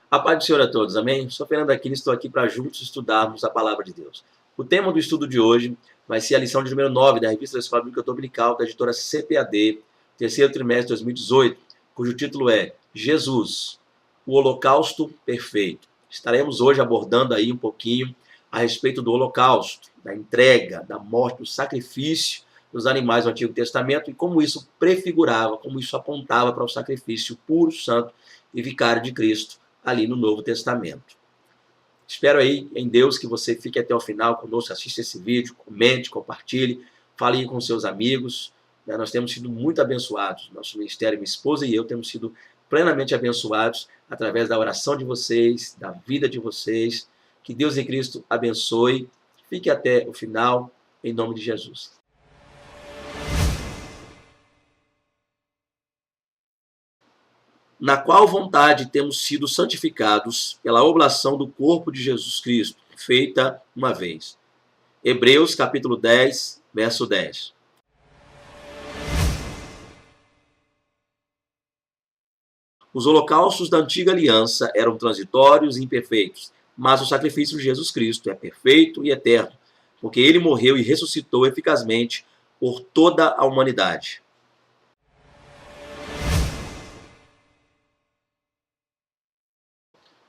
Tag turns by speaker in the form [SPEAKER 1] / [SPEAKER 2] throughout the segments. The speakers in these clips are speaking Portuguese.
[SPEAKER 1] A paz do Senhor a todos, amém? Sou Fernando Aquino, estou aqui para juntos estudarmos a Palavra de Deus. O tema do estudo de hoje vai ser a lição de número 9 da Revista da Escola Bíblica Dominical da editora CPAD, terceiro trimestre de 2018, cujo título é Jesus, o Holocausto Perfeito. Estaremos hoje abordando aí um pouquinho a respeito do Holocausto, da entrega, da morte, do sacrifício dos animais do Antigo Testamento e como isso prefigurava, como isso apontava para o sacrifício puro, santo e vicário de Cristo ali no Novo Testamento. Espero aí em Deus que você fique até o final conosco, assista esse vídeo, comente, compartilhe, fale com seus amigos. Nós temos sido muito abençoados, nosso ministério, minha esposa e eu temos sido plenamente abençoados através da oração de vocês, da vida de vocês. Que Deus em Cristo abençoe. Fique até o final, em nome de Jesus. Na qual vontade temos sido santificados pela oblação do corpo de Jesus Cristo, feita uma vez. Hebreus capítulo 10, verso 10. Os holocaustos da antiga aliança eram transitórios e imperfeitos, mas o sacrifício de Jesus Cristo é perfeito e eterno, porque ele morreu e ressuscitou eficazmente por toda a humanidade.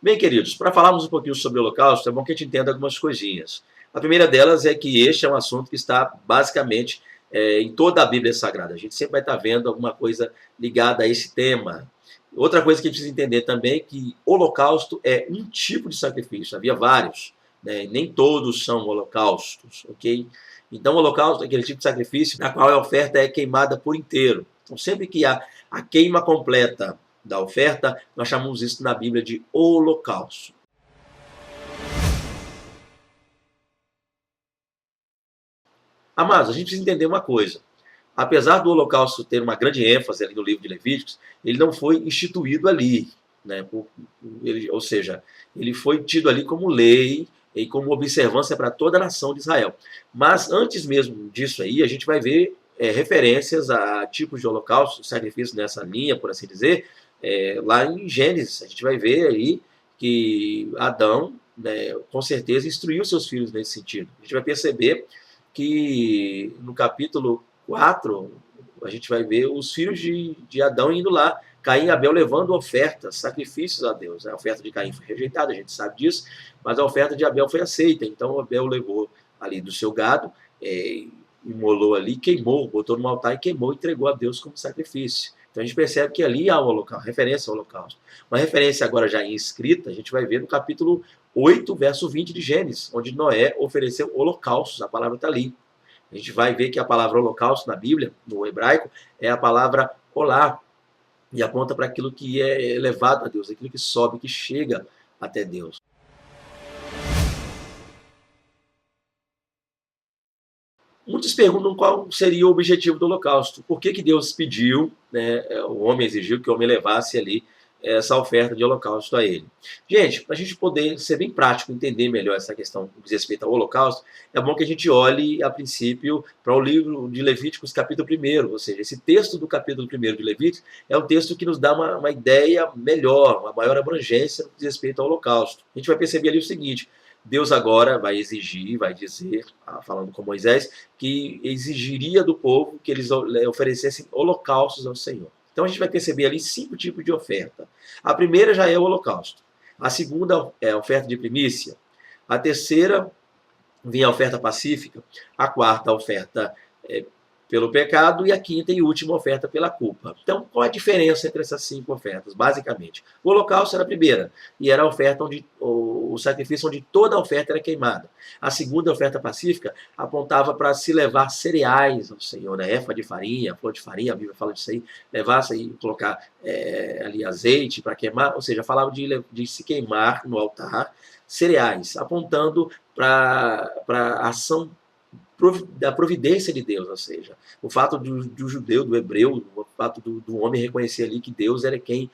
[SPEAKER 1] Bem, queridos, para falarmos um pouquinho sobre o Holocausto, é bom que a gente entenda algumas coisinhas. A primeira delas é que este é um assunto que está basicamente em toda a Bíblia Sagrada. A gente sempre vai estar vendo alguma coisa ligada a esse tema. Outra coisa que a gente precisa entender também é que Holocausto é um tipo de sacrifício. Havia vários, né? Nem todos são holocaustos, ok? Então, o Holocausto é aquele tipo de sacrifício na qual a oferta é queimada por inteiro. Então, sempre que há a queima completa da oferta, nós chamamos isso na Bíblia de holocausto. Amados, a gente precisa entender uma coisa. Apesar do holocausto ter uma grande ênfase ali no livro de Levíticos, ele não foi instituído ali, né? Ou seja, ele foi tido ali como lei e como observância para toda a nação de Israel. Mas antes mesmo disso aí, a gente vai ver referências a tipos de holocausto, sacrifícios nessa linha, por assim dizer, lá em Gênesis. A gente vai ver aí que Adão, né, com certeza, instruiu seus filhos nesse sentido. A gente vai perceber que no capítulo 4, a gente vai ver os filhos de Adão indo lá, Caim e Abel levando ofertas, sacrifícios a Deus. A oferta de Caim foi rejeitada, a gente sabe disso, mas a oferta de Abel foi aceita. Então Abel levou ali do seu gado, imolou ali, queimou, botou no altar e queimou, entregou a Deus como sacrifício. Então a gente percebe que ali há um holocausto, referência ao holocausto. Uma referência agora já em escrita, a gente vai ver no capítulo 8, verso 20 de Gênesis, onde Noé ofereceu holocaustos, a palavra está ali. A gente vai ver que a palavra holocausto na Bíblia, no hebraico, é a palavra olá, e aponta para aquilo que é elevado a Deus, aquilo que sobe, que chega até Deus. Muitos perguntam qual seria o objetivo do holocausto. Por que Deus pediu, né, o homem exigiu que o homem levasse ali essa oferta de holocausto a ele? Gente, para a gente poder ser bem prático, entender melhor essa questão que diz respeito ao holocausto, é bom que a gente olhe, a princípio, para o livro de Levíticos, capítulo 1. Ou seja, esse texto do capítulo 1 de Levíticos é um texto que nos dá uma ideia melhor, uma maior abrangência no que diz respeito ao holocausto. A gente vai perceber ali o seguinte: Deus agora vai exigir, vai dizer, falando com Moisés, que exigiria do povo que eles oferecessem holocaustos ao Senhor. Então a gente vai perceber ali 5 tipos de oferta. A primeira já é o holocausto. A segunda é a oferta de primícia. A terceira vem a oferta pacífica. A quarta, a oferta pelo pecado, e a quinta e última oferta pela culpa. Então, qual a diferença entre essas 5 ofertas? Basicamente, o holocausto era a primeira, e era a oferta onde o sacrifício onde toda a oferta era queimada. A segunda, a oferta pacífica, apontava para se levar cereais ao Senhor, né? Éfa de farinha, flor de farinha, a Bíblia fala disso aí, levar e colocar ali azeite para queimar, ou seja, falava de se queimar no altar cereais, apontando para a ação da providência de Deus, ou seja, o fato do judeu, do hebreu, o fato do homem reconhecer ali que Deus era quem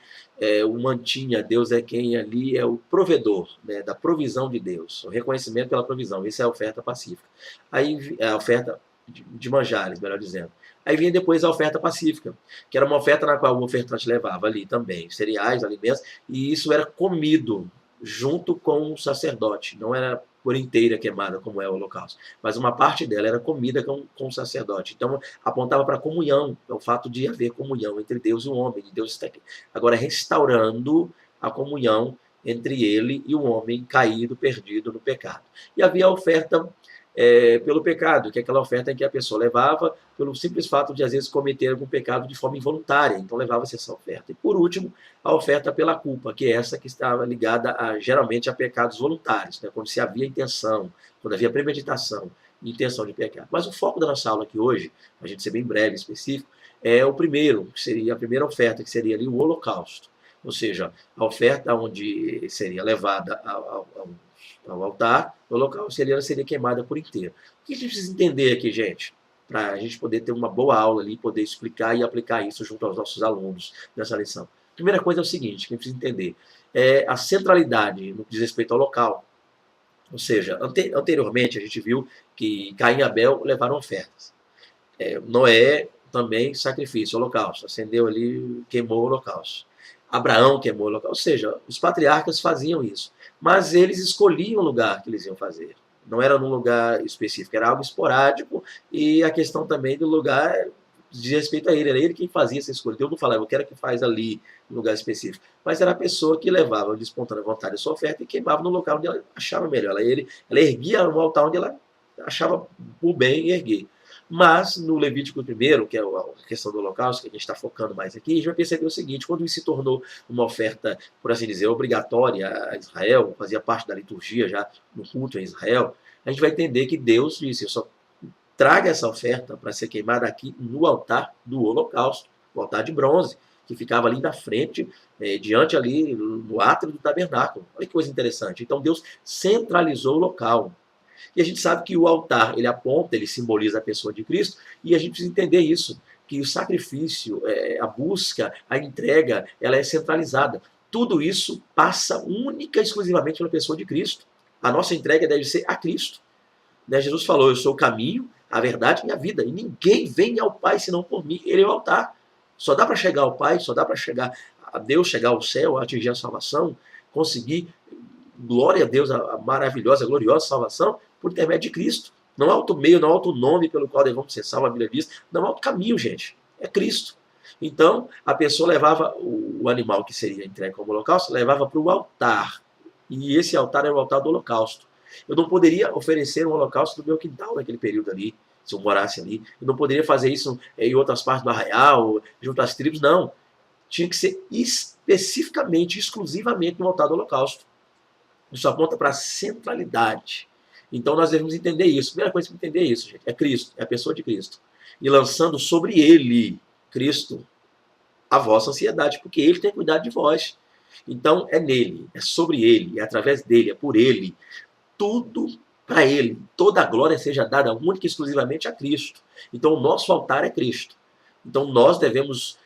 [SPEAKER 1] o mantinha, Deus é quem ali é o provedor, né, da provisão de Deus, o reconhecimento pela provisão. Isso é a oferta pacífica. Aí a oferta de manjares, melhor dizendo. Aí vinha depois a oferta pacífica, que era uma oferta na qual o ofertante levava ali também cereais, alimentos, e isso era comido junto com o sacerdote. Não era por inteira queimada, como é o holocausto, mas uma parte dela era comida com o sacerdote. Então, apontava para a comunhão, o fato de haver comunhão entre Deus e o homem. De Deus está aqui, agora restaurando a comunhão entre ele e o homem caído, perdido no pecado. E havia a oferta pelo pecado, que é aquela oferta em que a pessoa levava pelo simples fato de, às vezes, cometer algum pecado de forma involuntária. Então, levava-se essa oferta. E, por último, a oferta pela culpa, que é essa que estava ligada, geralmente, a pecados voluntários, né? Quando se havia intenção, quando havia premeditação e intenção de pecar. Mas o foco da nossa aula aqui hoje, a gente ser bem breve e específico, é o primeiro, que seria a primeira oferta, que seria ali o holocausto. Ou seja, a oferta onde seria levada ao altar, o local seria queimada por inteiro. O que a gente precisa entender aqui, gente? Para a gente poder ter uma boa aula ali, poder explicar e aplicar isso junto aos nossos alunos nessa lição. A primeira coisa é o seguinte, que a gente precisa entender, é a centralidade no que diz respeito ao local. Ou seja, anteriormente a gente viu que Caim e Abel levaram ofertas. Noé também sacrifício, holocausto, acendeu ali, queimou o holocausto. Abraão queimou o holocausto, ou seja, os patriarcas faziam isso, mas eles escolhiam o lugar que eles iam fazer. Não era num lugar específico, era algo esporádico, e a questão também do lugar diz respeito a ele, era ele quem fazia essa escolha. Deus não falava, eu quero que faz ali, no lugar específico, mas era a pessoa que levava de espontânea vontade a sua oferta e queimava no local onde ela achava melhor. Ela erguia no altar onde ela achava por bem erguer. Mas no Levítico 1, que é a questão do holocausto, que a gente está focando mais aqui, a gente vai perceber o seguinte: quando isso se tornou uma oferta, por assim dizer, obrigatória a Israel, fazia parte da liturgia já no culto em Israel, a gente vai entender que Deus disse: eu só traga essa oferta para ser queimada aqui no altar do holocausto, o altar de bronze, que ficava ali na frente, diante ali, no átrio do tabernáculo. Olha que coisa interessante. Então Deus centralizou o local. E a gente sabe que o altar, ele aponta, ele simboliza a pessoa de Cristo, e a gente precisa entender isso, que o sacrifício, a busca, a entrega, ela é centralizada. Tudo isso passa única e exclusivamente pela pessoa de Cristo. A nossa entrega deve ser a Cristo. Jesus falou, eu sou o caminho, a verdade e a vida, e ninguém vem ao Pai senão por mim. Ele é o altar. Só dá para chegar ao Pai, só dá para chegar a Deus, chegar ao céu, atingir a salvação, conseguir, glória a Deus, a maravilhosa, a gloriosa salvação, por intermédio de Cristo. Não há outro meio, não há outro nome pelo qual devemos ser salvos, a Bíblia diz. Não há outro caminho, gente. É Cristo. Então, a pessoa levava o animal que seria entregue como holocausto, levava para o altar. E esse altar era o altar do holocausto. Eu não poderia oferecer um holocausto no meu quintal naquele período ali, se eu morasse ali. Eu não poderia fazer isso em outras partes do arraial, junto às tribos, não. Tinha que ser especificamente, exclusivamente no altar do holocausto. Isso aponta para a centralidade. Então nós devemos entender isso. A primeira coisa para entender isso, gente, é Cristo, é a pessoa de Cristo. E lançando sobre ele, Cristo, a vossa ansiedade, porque ele tem cuidado de vós. Então é nele, é sobre ele, é através dele, é por ele. Tudo para ele. Toda a glória seja dada única e exclusivamente a Cristo. Então o nosso altar é Cristo. Então nós devemos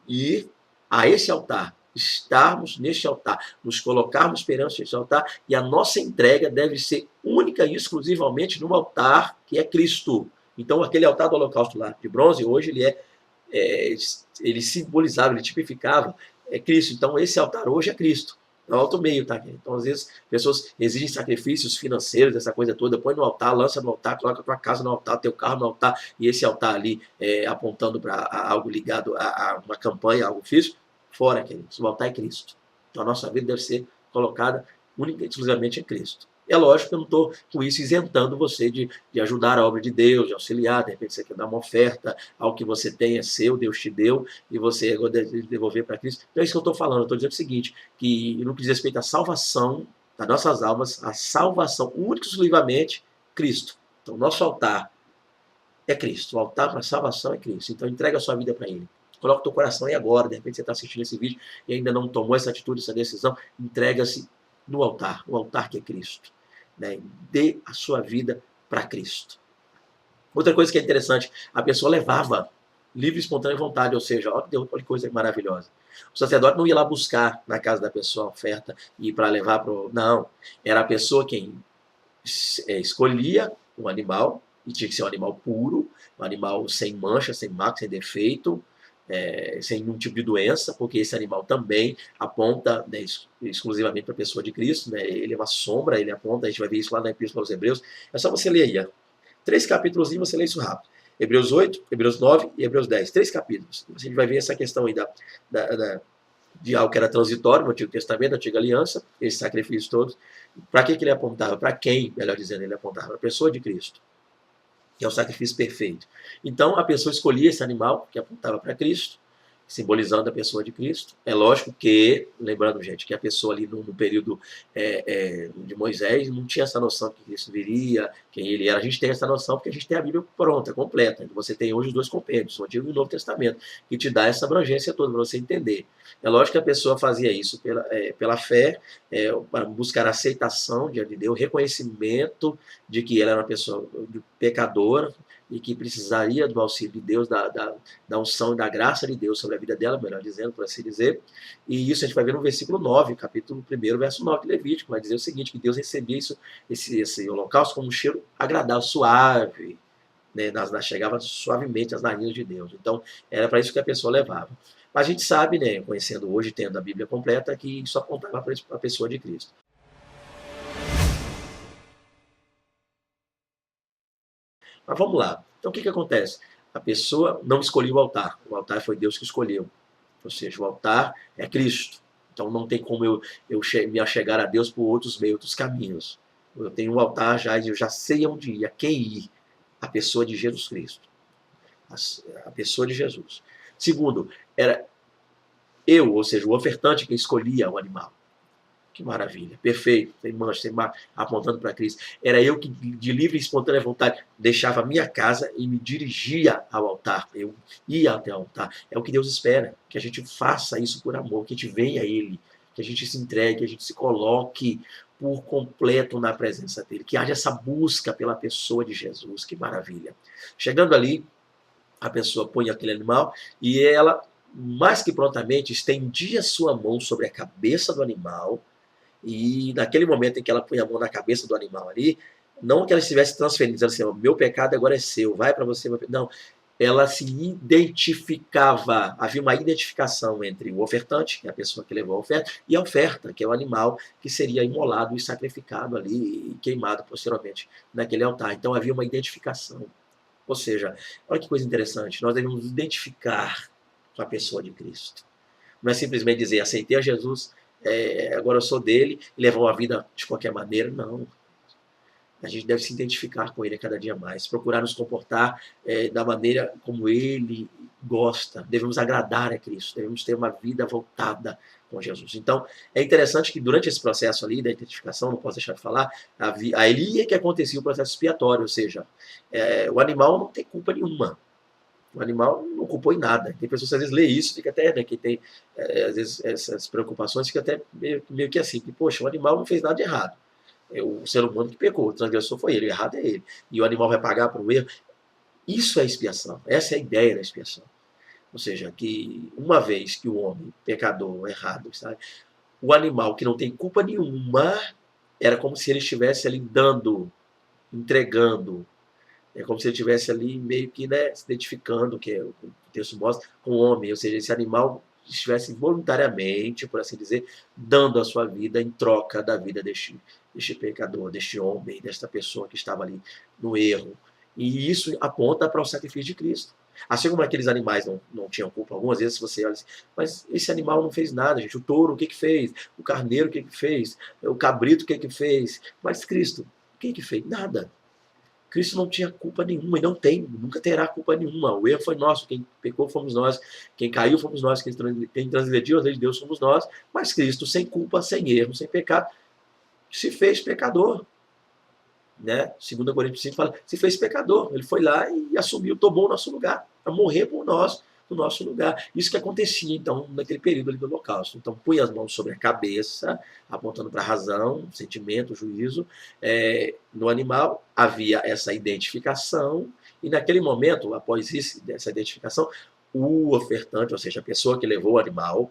[SPEAKER 1] ir a esse altar, estarmos neste altar, nos colocarmos perante este altar, e a nossa entrega deve ser única e exclusivamente no altar que é Cristo. Então aquele altar do holocausto lá de bronze, hoje ele simbolizava, ele tipificava Cristo. Então esse altar hoje é Cristo. É o alto meio, tá? Então, às vezes, pessoas exigem sacrifícios financeiros, essa coisa toda, põe no altar, lança no altar, coloca a tua casa no altar, teu carro no altar, e esse altar ali apontando para algo ligado a uma campanha, algo físico, fora, queridos. O altar é Cristo. Então, a nossa vida deve ser colocada única e exclusivamente em Cristo. É lógico que eu não estou com isso isentando você de ajudar a obra de Deus, de auxiliar, de repente você quer dar uma oferta, algo que você tem é seu, Deus te deu, e você agora deve devolver para Cristo. Então é isso que eu estou falando, eu estou dizendo o seguinte, que no que diz respeito à salvação das nossas almas, a salvação única e exclusivamente Cristo. Então nosso altar é Cristo, o altar para a salvação é Cristo. Então entrega a sua vida para Ele. Coloca o teu coração aí agora, de repente você está assistindo esse vídeo e ainda não tomou essa atitude, essa decisão, entrega-se no altar, o altar que é Cristo. Né? Dê a sua vida para Cristo. Outra coisa que é interessante, a pessoa levava livre, espontânea vontade, ou seja, olha que coisa maravilhosa. O sacerdote não ia lá buscar na casa da pessoa a oferta e para levar para o... Não, era a pessoa quem escolhia o animal, E tinha que ser um animal puro, um animal sem mancha, sem marca, sem defeito, sem nenhum tipo de doença, porque esse animal também aponta, né, exclusivamente para a pessoa de Cristo, né, ele é uma sombra, ele aponta, a gente vai ver isso lá na Epístola aos Hebreus, é só você ler aí, ó. 3 capítulos, você lê isso rápido. Hebreus 8, Hebreus 9 e Hebreus 10, 3 capítulos. A gente vai ver essa questão aí de algo que era transitório no Antigo Testamento, na Antiga Aliança, esses sacrifícios todos. Para que ele apontava? Para quem, melhor dizendo, ele apontava? Para a pessoa de Cristo, que é o sacrifício perfeito. Então, a pessoa escolhia esse animal que apontava para Cristo, simbolizando a pessoa de Cristo. É lógico que, lembrando, gente, que a pessoa ali no período de Moisés não tinha essa noção que Cristo viria, quem ele era. A gente tem essa noção porque a gente tem a Bíblia pronta, completa. Você tem hoje os dois compêndios, o Antigo e o Novo Testamento, que te dá essa abrangência toda para você entender. É lógico que a pessoa fazia isso pela fé, para buscar a aceitação diante de Deus, reconhecimento de que ela era uma pessoa pecadora, e que precisaria do auxílio de Deus, da unção e da graça de Deus sobre a vida dela, melhor dizendo, por assim dizer. E isso a gente vai ver no versículo 9, capítulo 1, verso 9 de Levítico, vai dizer o seguinte, que Deus recebia esse holocausto como um cheiro agradável, suave, né, chegava suavemente às narinas de Deus. Então, era para isso que a pessoa levava. Mas a gente sabe, né, conhecendo hoje, tendo a Bíblia completa, que isso apontava para a pessoa de Cristo. Mas vamos lá. Então o que acontece? A pessoa não escolheu o altar foi Deus que escolheu. Ou seja, o altar é Cristo. Então não tem como eu me achegar a Deus por outros meios, outros caminhos. Eu tenho um altar já e eu já sei onde ir, a quem ir. A pessoa de Jesus Cristo. A pessoa de Jesus. Segundo, era eu, ou seja, o ofertante que escolhia o animal. Que maravilha, perfeito, sem mancha, sem mar, apontando para Cristo. Era eu que, de livre e espontânea vontade, deixava a minha casa e me dirigia ao altar. Eu ia até o altar. É o que Deus espera, que a gente faça isso por amor, que a gente venha a Ele, que a gente se entregue, que a gente se coloque por completo na presença dEle, que haja essa busca pela pessoa de Jesus. Que maravilha. Chegando ali, a pessoa põe aquele animal e ela, mais que prontamente, estendia sua mão sobre a cabeça do animal. E naquele momento em que ela põe a mão na cabeça do animal ali, não que ela estivesse transferindo, dizendo assim, meu pecado agora é seu, vai para você. Não, ela se identificava, havia uma identificação entre o ofertante, que é a pessoa que levou a oferta, e a oferta, que é o animal que seria imolado e sacrificado ali e queimado posteriormente naquele altar. Então havia uma identificação. Ou seja, olha que coisa interessante, nós devemos nos identificar com a pessoa de Cristo. Não é simplesmente dizer, aceitei a Jesus, agora eu sou dele, e levar uma vida de qualquer maneira. Não. A gente deve se identificar com ele a cada dia mais, procurar nos comportar da maneira como ele gosta. Devemos agradar a Cristo, devemos ter uma vida voltada com Jesus. Então, é interessante que durante esse processo ali da identificação, não posso deixar de falar, ali é que acontecia o processo expiatório, ou seja, o animal não tem culpa nenhuma. O animal não culpou em nada. Tem pessoas que às vezes lê isso, fica até, né, que tem às vezes essas preocupações, fica até meio que assim, que, poxa, o animal não fez nada de errado. É o ser humano que pecou, o transgressor foi ele, o errado é ele. E o animal vai pagar por um erro. Isso é expiação. Essa é a ideia da expiação. Ou seja, que uma vez que o homem, pecador, errado, sabe, o animal que não tem culpa nenhuma, era como se ele estivesse ali dando, entregando. É como se ele estivesse ali meio que, né, se identificando, que o texto mostra, com o homem. Ou seja, esse animal estivesse voluntariamente, por assim dizer, dando a sua vida em troca da vida deste pecador, deste homem, desta pessoa que estava ali no erro. E isso aponta para o sacrifício de Cristo. Assim como aqueles animais não tinham culpa, algumas vezes você olha assim, mas esse animal não fez nada, gente. O touro, o que fez? O carneiro, o que fez? O cabrito, o que fez? Mas Cristo, o que fez? Nada. Cristo não tinha culpa nenhuma e não tem, nunca terá culpa nenhuma. O erro foi nosso, quem pecou fomos nós, quem caiu fomos nós, quem transgrediu a lei de Deus fomos nós, mas Cristo, sem culpa, sem erro, sem pecado, se fez pecador. Né? 2 Coríntios 5 fala, se fez pecador. Ele foi lá e assumiu, tomou o nosso lugar, para morrer por nós, no nosso lugar. Isso que acontecia, então, naquele período ali do Holocausto. Então, punha as mãos sobre a cabeça, apontando para a razão, sentimento, juízo. No animal havia essa identificação, e naquele momento, após isso, dessa identificação, o ofertante, ou seja, a pessoa que levou o animal,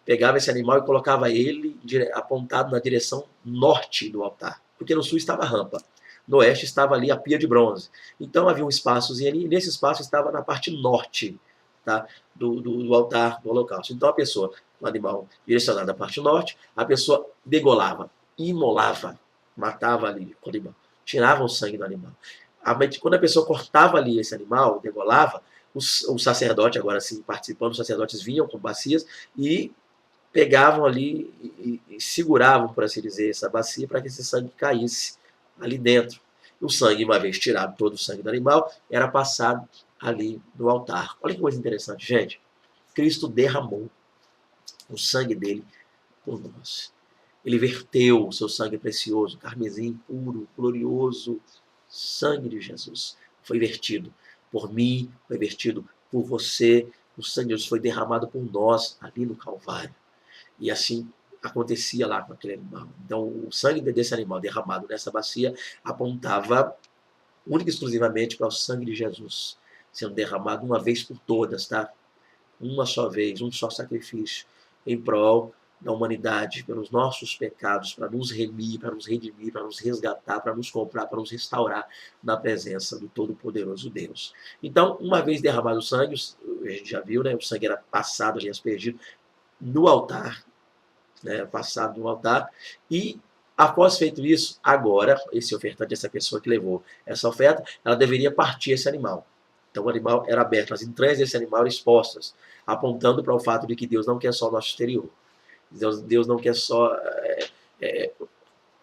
[SPEAKER 1] pegava esse animal e colocava ele apontado na direção norte do altar, porque no sul estava a rampa. No oeste estava ali a pia de bronze. Então havia um espaçozinho ali, e nesse espaço estava na parte norte, tá, do altar do holocausto. Então a pessoa, o animal direcionado à parte norte, a pessoa degolava, imolava, matava ali o animal, tirava o sangue do animal. Quando a pessoa cortava ali esse animal, degolava, o sacerdote, agora sim, participando, os sacerdotes vinham com bacias e pegavam ali e seguravam, por assim dizer, essa bacia para que esse sangue caísse ali dentro. O sangue, uma vez tirado todo o sangue do animal, era passado ali no altar. Olha que coisa interessante, gente. Cristo derramou o sangue dele por nós. Ele verteu o seu sangue precioso, carmesim puro, glorioso, sangue de Jesus. Foi vertido por mim, foi vertido por você. O sangue de Jesus foi derramado por nós ali no Calvário. E assim acontecia lá com aquele animal. Então, o sangue desse animal derramado nessa bacia apontava única e exclusivamente para o sangue de Jesus, sendo derramado uma vez por todas, tá? Uma só vez, um só sacrifício, em prol da humanidade, pelos nossos pecados, para nos remir, para nos redimir, para nos resgatar, para nos comprar, para nos restaurar na presença do Todo-Poderoso Deus. Então, uma vez derramado o sangue, a gente já viu, né? O sangue era passado ali, aspergido no altar, né, passado no altar, e após feito isso, agora, esse ofertante, essa pessoa que levou essa oferta, ela deveria partir esse animal. Então o animal era aberto, as entranhas desse animal eram expostas, apontando para o fato de que Deus não quer só o nosso exterior. Deus não quer só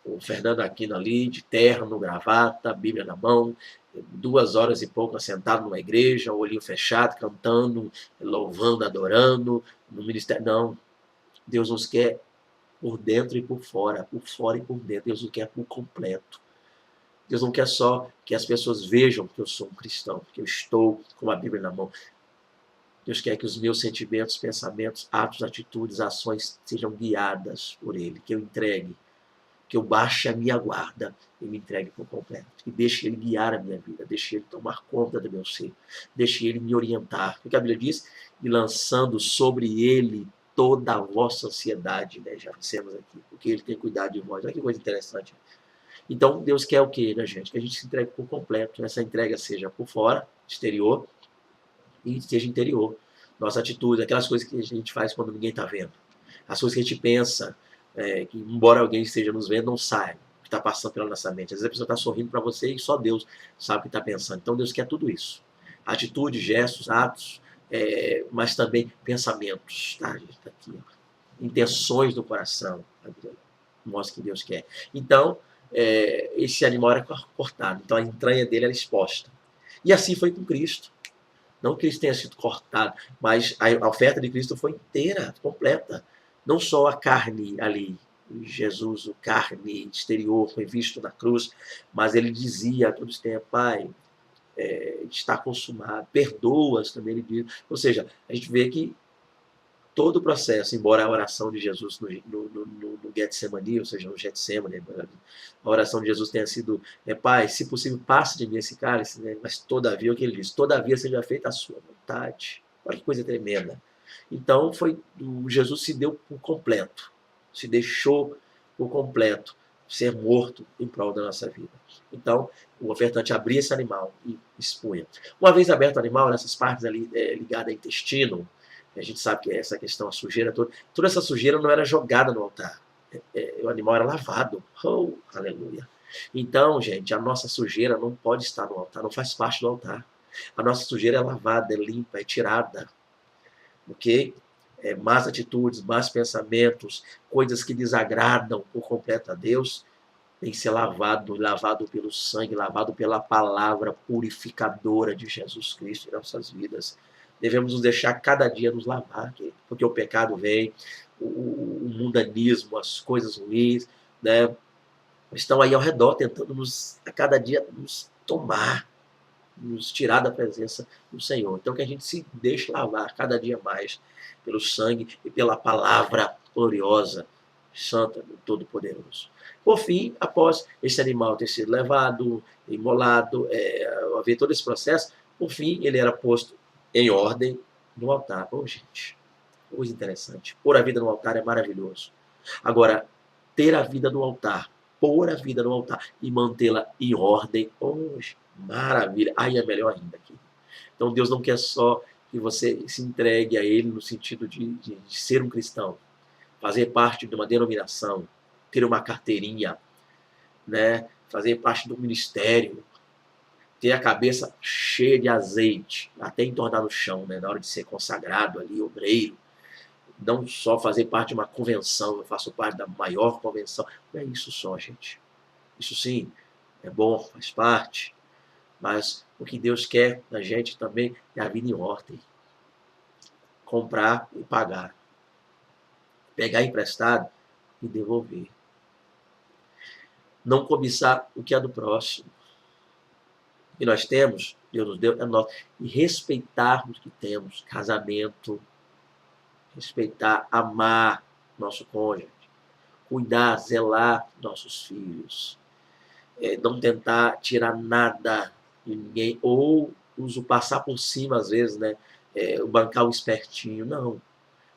[SPEAKER 1] o Fernando Aquino ali, de terno, gravata, Bíblia na mão, 2 horas e pouco sentado numa igreja, olhinho fechado, cantando, louvando, adorando, no ministério. Não, Deus nos quer por dentro e por fora e por dentro. Deus não quer por completo. Deus não quer só que as pessoas vejam que eu sou um cristão, que eu estou com a Bíblia na mão. Deus quer que os meus sentimentos, pensamentos, atos, atitudes, ações sejam guiadas por Ele, que eu entregue, que eu baixe a minha guarda e me entregue por completo. Que deixe Ele guiar a minha vida, deixe Ele tomar conta do meu ser, deixe Ele me orientar. O que a Bíblia diz? E lançando sobre Ele toda a vossa ansiedade, né? Já dissemos aqui, porque Ele tem cuidado de vós. Olha que coisa interessante. Então, Deus quer o quê da gente? Que a gente se entregue por completo. Essa entrega seja por fora, exterior, e seja interior. Nossa atitude, aquelas coisas que a gente faz quando ninguém está vendo. As coisas que a gente pensa, que embora alguém esteja nos vendo, não saiba o que está passando pela nossa mente. Às vezes a pessoa está sorrindo para você e só Deus sabe o que está pensando. Então Deus quer tudo isso. Atitude, gestos, atos, mas também pensamentos. Tá? A gente tá aqui, ó. Intenções do coração. Mostra que Deus quer. Então, esse animal era cortado. Então a entranha dele era exposta. E assim foi com Cristo. Não que Cristo tenha sido cortado, mas a oferta de Cristo foi inteira, completa. Não só a carne ali, Jesus, o carne exterior, foi visto na cruz, mas ele dizia a todos os tempos, Pai, está consumado, perdoas também, ele diz. Ou seja, a gente vê que todo o processo, embora a oração de Jesus no Getsemani, ou seja, no Getsemane, a oração de Jesus tenha sido, Pai, se possível, passe de mim esse cálice, né? Mas todavia, o que ele diz, todavia seja feita a sua vontade. Olha que coisa tremenda. Então, Jesus se deu por completo, se deixou por completo ser morto em prol da nossa vida. Então, o ofertante abria esse animal e expunha. Uma vez aberto o animal, nessas partes ali ligadas ao intestino, a gente sabe que essa questão, a sujeira toda essa sujeira não era jogada no altar. O animal era lavado. Oh, aleluia. Então, gente, a nossa sujeira não pode estar no altar, não faz parte do altar. A nossa sujeira é lavada, é limpa, é tirada. Ok? Más atitudes, más pensamentos, coisas que desagradam por completo a Deus, tem que ser lavado pelo sangue, lavado pela palavra purificadora de Jesus Cristo em nossas vidas. Devemos nos deixar cada dia nos lavar, porque o pecado vem, o mundanismo, as coisas ruins, né, estão aí ao redor, tentando a cada dia nos tomar, nos tirar da presença do Senhor. Então que a gente se deixe lavar cada dia mais pelo sangue e pela palavra gloriosa, santa do Todo-Poderoso. Por fim, após esse animal ter sido levado, imolado, haver todo esse processo, por fim, ele era posto em ordem no altar. Oh, gente, coisa interessante. Pôr a vida no altar é maravilhoso. Agora, ter a vida no altar pôr a vida no altar e mantê-la em ordem. Hoje, maravilha. Aí é melhor ainda aqui. Então Deus não quer só que você se entregue a Ele no sentido de ser um cristão, fazer parte de uma denominação, ter uma carteirinha, né? Fazer parte do ministério, ter a cabeça cheia de azeite, até entornar no chão, né? Na hora de ser consagrado ali, obreiro. Não só fazer parte de uma convenção, eu faço parte da maior convenção. Não é isso só, gente. Isso sim, é bom, faz parte. Mas o que Deus quer da gente também é a vida em ordem. Comprar e pagar. Pegar emprestado e devolver. Não cobiçar o que é do próximo. O que nós temos, Deus nos deu, é nosso. E respeitarmos o que temos. Casamento, respeitar, amar nosso cônjuge, cuidar, zelar nossos filhos, não tentar tirar nada de ninguém, ou passar por cima, às vezes, né? Bancar o espertinho, não.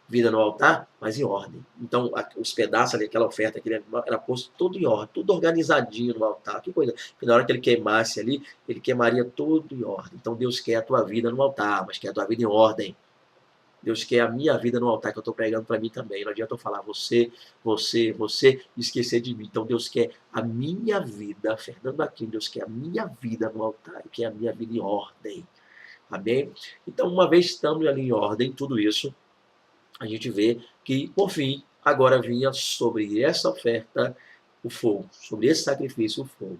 [SPEAKER 1] Vida no altar, mas em ordem. Então, os pedaços ali, aquela oferta, aquele animal, era posto tudo em ordem, tudo organizadinho no altar. Que coisa. Porque na hora que ele queimasse ali, ele queimaria tudo em ordem. Então, Deus quer a tua vida no altar, mas quer a tua vida em ordem. Deus quer a minha vida no altar que eu estou pregando para mim também. Não adianta eu falar você, e esquecer de mim. Então Deus quer a minha vida, Fernando Aquino, Deus quer a minha vida no altar, quer a minha vida em ordem. Amém? Então, uma vez estamos ali em ordem, tudo isso, a gente vê que, por fim, agora vinha sobre essa oferta o fogo, sobre esse sacrifício o fogo.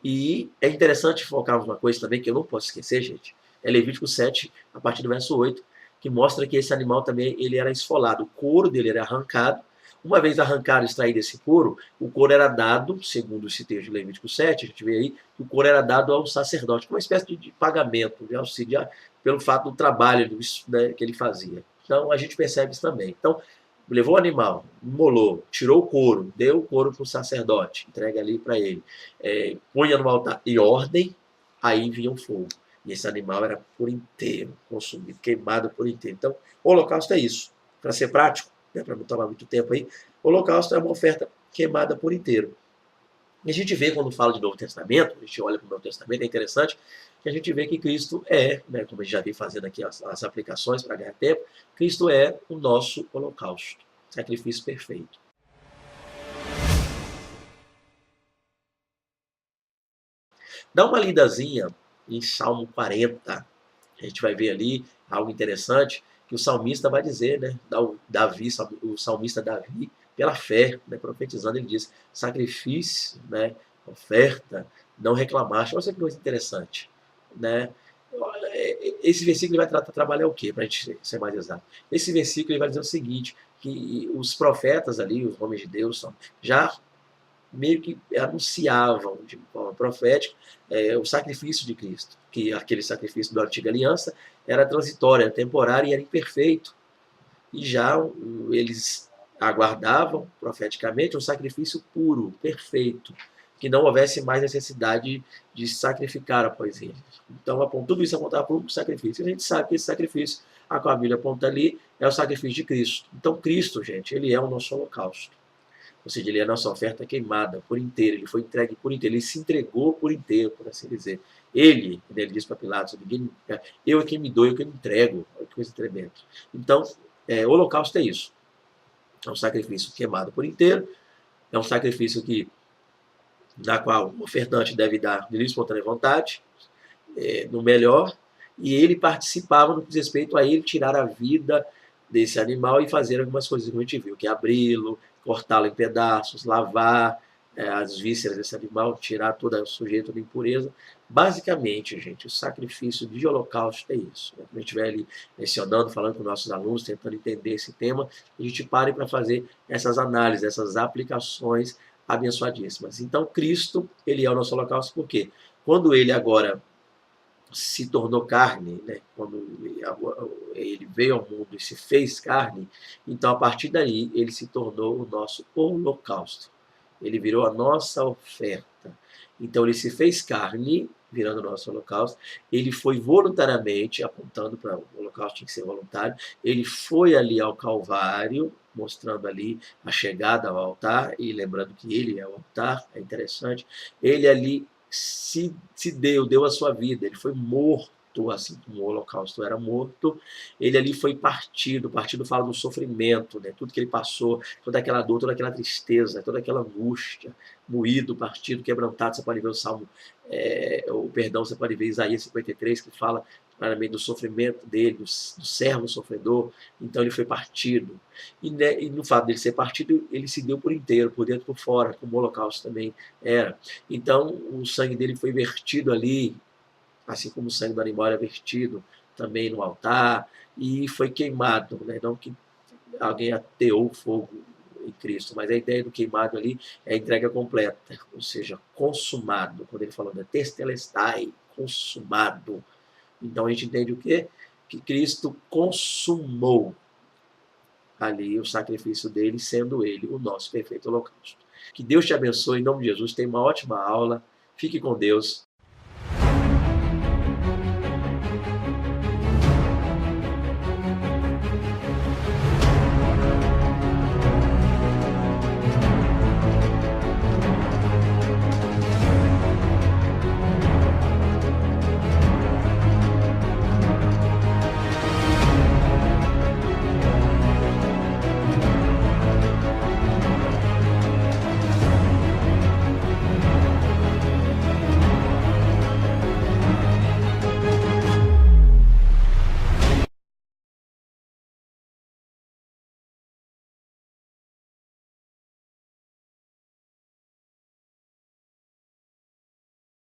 [SPEAKER 1] E é interessante focarmos uma coisa também que eu não posso esquecer, gente. É Levítico 7, a partir do verso 8, que mostra que esse animal também ele era esfolado. O couro dele era arrancado. Uma vez arrancado e extraído esse couro, o couro era dado, segundo esse texto de Levítico 7, a gente vê aí, que o couro era dado ao sacerdote, como uma espécie de pagamento, de auxílio, pelo fato do trabalho, né, que ele fazia. Então, a gente percebe isso também. Então, levou o animal, imolou, tirou o couro, deu o couro para o sacerdote, entrega ali para ele, punha no altar em ordem, aí vinha o fogo. E esse animal era por inteiro consumido, queimado por inteiro. Então, o holocausto é isso. Para ser prático, né, para não tomar muito tempo aí, o holocausto é uma oferta queimada por inteiro. E a gente vê, quando fala de Novo Testamento, a gente olha para o Novo Testamento, é interessante, que a gente vê que Cristo né, como a gente já vem fazendo aqui as aplicações para ganhar tempo, Cristo é o nosso holocausto, sacrifício perfeito. Dá uma lidazinha em Salmo 40, a gente vai ver ali algo interessante, que o salmista vai dizer, né? O salmista Davi, pela fé, né, profetizando, ele diz, sacrifício, né, oferta, não reclamaste. Olha que coisa interessante, né? Esse versículo vai trabalhar o quê? Para a gente ser mais exato. Esse versículo ele vai dizer o seguinte, que os profetas ali, os homens de Deus, já meio que anunciavam de forma profética o sacrifício de Cristo, que aquele sacrifício da antiga aliança era transitório, era temporário e era imperfeito. E já eles aguardavam profeticamente um sacrifício puro, perfeito, que não houvesse mais necessidade de sacrificar após ele. Então, tudo isso apontava para um sacrifício. E a gente sabe que esse sacrifício, a qual a Bíblia aponta ali, é o sacrifício de Cristo. Então, Cristo, gente, ele é o nosso holocausto. Ou seja, ele é a nossa oferta queimada por inteiro, ele foi entregue por inteiro, ele se entregou por inteiro, por assim dizer. Ele disse para Pilatos, eu é quem me dou, eu que me entrego. Olha que coisa tremenda. Então, o holocausto é isso. É um sacrifício queimado por inteiro, é um sacrifício na qual o ofertante deve dar de livre e espontânea vontade, no melhor, e ele participava no que diz respeito a ele tirar a vida desse animal e fazer algumas coisas que a gente viu, que é abri-lo, cortá-lo em pedaços, lavar as vísceras desse animal, tirar todo o sujeito de impureza. Basicamente, gente, o sacrifício de holocausto é isso. Quando a gente estiver ali mencionando, falando com nossos alunos, tentando entender esse tema, a gente pare para fazer essas análises, essas aplicações abençoadíssimas. Então, Cristo, ele é o nosso holocausto, por quê? Quando ele agora se tornou carne, né? Quando ele veio ao mundo e se fez carne, então a partir daí ele se tornou o nosso holocausto. Ele virou a nossa oferta. Então ele se fez carne virando o nosso holocausto. Ele foi voluntariamente, apontando para o holocausto tinha que ser voluntário, ele foi ali ao Calvário, mostrando ali a chegada ao altar, e lembrando que ele é o altar, é interessante, ele ali se deu a sua vida, ele foi morto, assim como o holocausto era morto, ele ali foi partido, partido fala do sofrimento, né? Tudo que ele passou, toda aquela dor, toda aquela tristeza, toda aquela angústia, moído, partido, quebrantado, você pode ver o Salmo, o perdão, você pode ver Isaías 53, que fala claramente do sofrimento dele, do servo sofredor, então ele foi partido, e no fato dele ser partido, ele se deu por inteiro, por dentro e por fora, como o holocausto também era, então o sangue dele foi vertido ali, assim como o sangue do animal era vertido também no altar, e foi queimado, né? Não que alguém ateou o fogo em Cristo, mas a ideia do queimado ali é a entrega completa, ou seja, consumado. Quando ele falou da testelestai, consumado. Então a gente entende o quê? Que Cristo consumou ali o sacrifício dele, sendo ele o nosso perfeito holocausto. Que Deus te abençoe, em nome de Jesus. Tenha uma ótima aula. Fique com Deus.